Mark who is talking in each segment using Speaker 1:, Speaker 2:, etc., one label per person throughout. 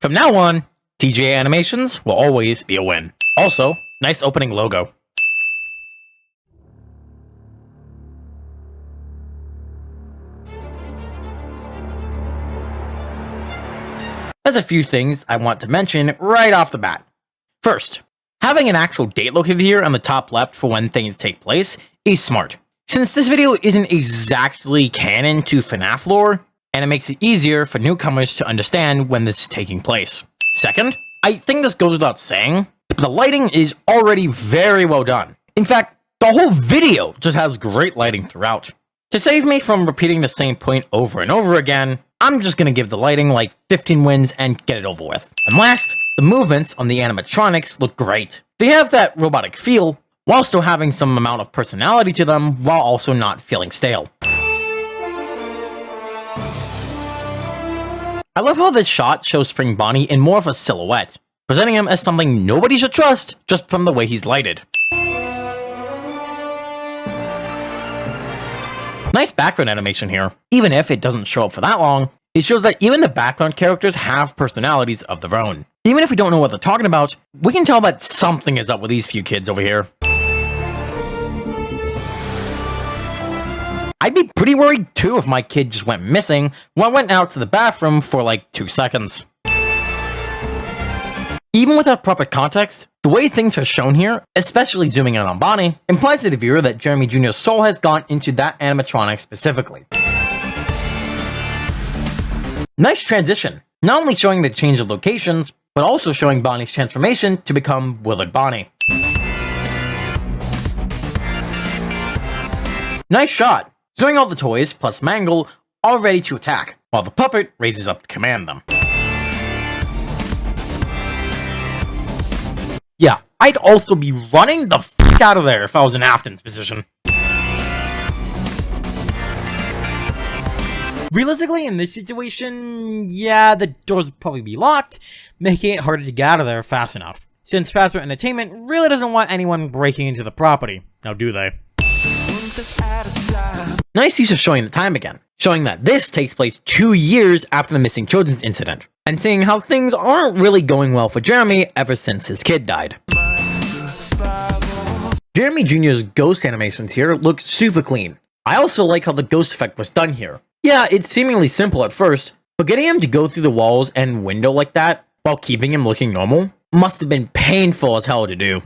Speaker 1: From now on, TGA animations will always be a win. Also, nice opening logo. There's a few things I want to mention right off the bat. First, having an actual date located here on the top left for when things take place is smart, since this video isn't exactly canon to FNAF lore, and it makes it easier for newcomers to understand when this is taking place. Second, I think this goes without saying, but the lighting is already very well done. In fact, the whole video just has great lighting throughout. To save me from repeating the same point over and over again, I'm just gonna give the lighting like 15 wins and get it over with. And last, the movements on the animatronics look great. They have that robotic feel, while still having some amount of personality to them, while also not feeling stale. I love how this shot shows Spring Bonnie in more of a silhouette, presenting him as something nobody should trust just from the way he's lighted. Nice background animation here. Even if it doesn't show up for that long, it shows that even the background characters have personalities of their own. Even if we don't know what they're talking about, we can tell that something is up with these few kids over here. I'd be pretty worried too if my kid just went missing while I went out to the bathroom for like 2 seconds. Even without proper context, the way things are shown here, especially zooming in on Bonnie, implies to the viewer that Jeremy Jr.'s soul has gone into that animatronic specifically. Nice transition, not only showing the change of locations, but also showing Bonnie's transformation to become Willard Bonnie. Nice shot, showing all the toys plus Mangle all ready to attack, while the puppet raises up to command them. Yeah, I'd also be running the f*** out of there if I was in Afton's position. Realistically, in this situation, yeah, the doors would probably be locked, making it harder to get out of there fast enough, since Fast Food Entertainment really doesn't want anyone breaking into the property, now do they? Nice use of showing the time again, showing that this takes place 2 years after the missing children's incident, and seeing how things aren't really going well for Jeremy ever since his kid died. Jeremy Jr.'s ghost animations here look super clean. I also like how the ghost effect was done here. Yeah, it's seemingly simple at first, but getting him to go through the walls and window like that, while keeping him looking normal, must have been painful as hell to do.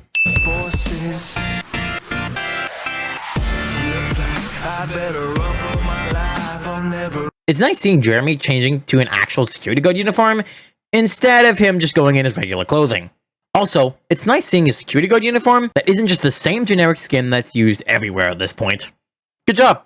Speaker 1: It's nice seeing Jeremy changing to an actual security guard uniform, instead of him just going in his regular clothing. Also, it's nice seeing a security guard uniform that isn't just the same generic skin that's used everywhere at this point. Good job!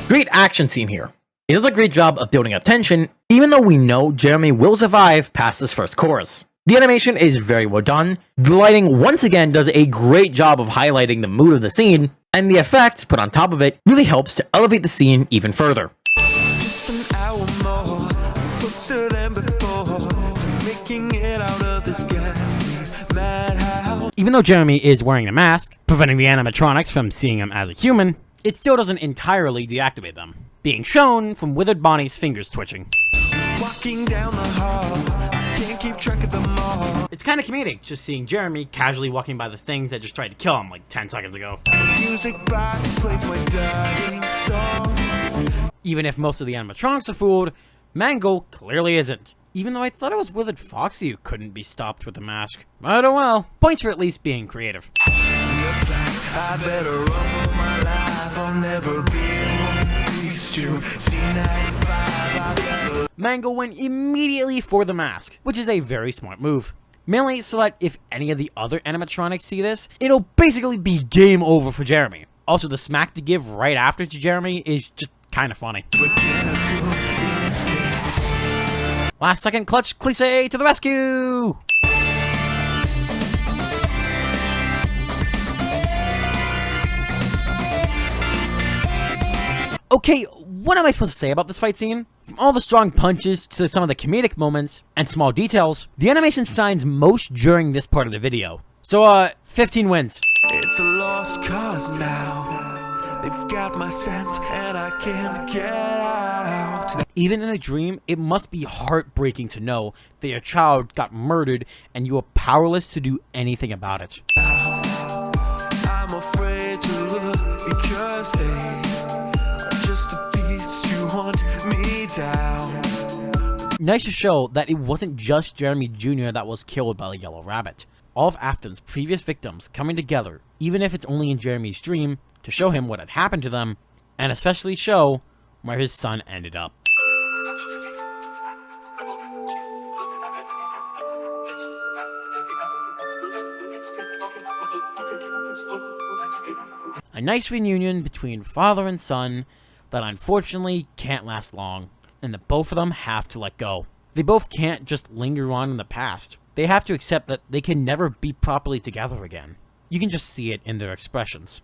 Speaker 1: Great action scene here. It does a great job of building up tension, even though we know Jeremy will survive past this first chorus. The animation is very well done, the lighting once again does a great job of highlighting the mood of the scene, and the effects put on top of it really helps to elevate the scene even further. Just an hour more, closer than before, to making it out of this ghastly madhouse. Even though Jeremy is wearing a mask, preventing the animatronics from seeing him as a human, it still doesn't entirely deactivate them, being shown from Withered Bonnie's fingers twitching. Walking down the hall, I can't keep track of them all. It's kind of comedic just seeing Jeremy casually walking by the things that just tried to kill him like 10 seconds ago. Music box plays my dying song. Even if most of the animatronics are fooled, Mangle clearly isn't. Even though I thought it was Withered Foxy who couldn't be stopped with the mask. I don't know. Points for at least being creative. Looks like I better run for my life. I'll never be Mangle went immediately for the mask, which is a very smart move. Mainly so that if any of the other animatronics see this, it'll basically be game over for Jeremy. Also, the smack to give right after to Jeremy is just kind of funny. Last second clutch cliche to the rescue! Okay, what am I supposed to say about this fight scene? From all the strong punches to some of the comedic moments and small details, the animation shines most during this part of the video. So 15 wins.
Speaker 2: It's a lost cause now. They've got my scent and I can't get out.
Speaker 1: Even in a dream, it must be heartbreaking to know that your child got murdered and you are powerless to do anything about it.
Speaker 2: I'm afraid to look because they are just the beasts you hunt me down.
Speaker 1: Nice to show that it wasn't just Jeremy Jr. that was killed by the Yellow Rabbit. All of Afton's previous victims coming together, even if it's only in Jeremy's dream, to show him what had happened to them, and especially show where his son ended up. A nice reunion between father and son that unfortunately can't last long, and that both of them have to let go. They both can't just linger on in the past. They have to accept that they can never be properly together again. You can just see it in their expressions.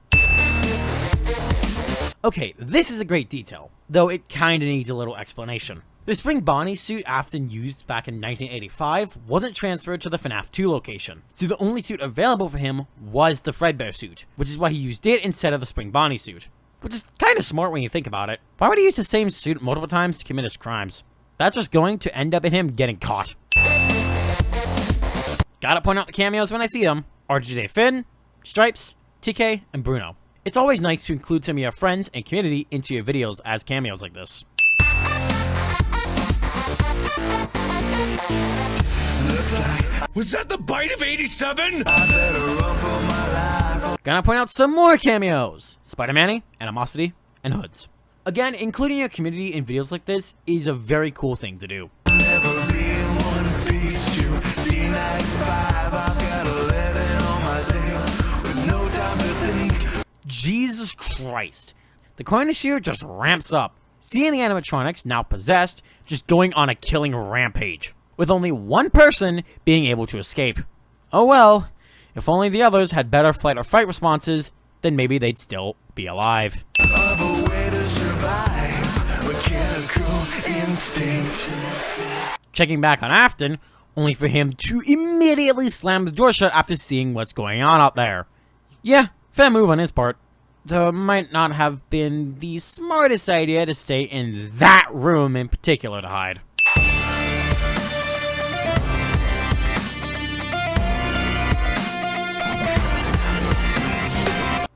Speaker 1: Okay, this is a great detail, though it kinda needs a little explanation. The spring Bonnie suit Afton used back in 1985 wasn't transferred to the FNAF 2 location, so the only suit available for him was the Fredbear suit, which is why he used it instead of the spring Bonnie suit. Which is kinda smart when you think about it. Why would he use the same suit multiple times to commit his crimes? That's just going to end up in him getting caught. Gotta point out the cameos when I see them. RJ Finn, Stripes, TK, and Bruno. It's always nice to include some of your friends and community into your videos as cameos like this.
Speaker 2: Was that the bite of 87? I better run for my life.
Speaker 1: Gonna point out some more cameos. Spider-Man, Animosity, and Hoods. Again, including your community in videos like this is a very cool thing to do.
Speaker 2: Never be in one piece, you C95, I've got 11 on my tail with no time to think.
Speaker 1: Jesus Christ. The carnage here just ramps up. Seeing the animatronics, now possessed, just going on a killing rampage, with only one person being able to escape. Oh well, if only the others had better flight or fight responses, then maybe they'd still be alive.
Speaker 2: Of a way to survive, mechanical instinct.
Speaker 1: Checking back on Afton, only for him to immediately slam the door shut after seeing what's going on out there. Yeah, fair move on his part. Though it might not have been the smartest idea to stay in that room in particular to hide.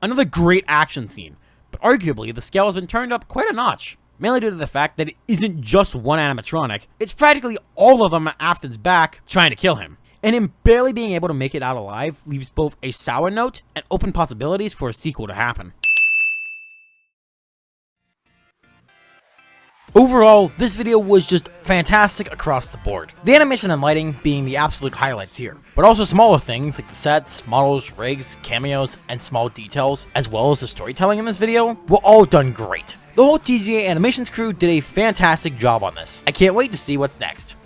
Speaker 1: Another great action scene, but arguably the scale has been turned up quite a notch, mainly due to the fact that it isn't just one animatronic, it's practically all of them at Afton's back trying to kill him. And him barely being able to make it out alive leaves both a sour note and open possibilities for a sequel to happen. Overall, this video was just fantastic across the board. The animation and lighting being the absolute highlights here, but also smaller things like the sets, models, rigs, cameos, and small details, as well as the storytelling in this video, were all done great. The whole TGA animations crew did a fantastic job on this. I can't wait to see what's next.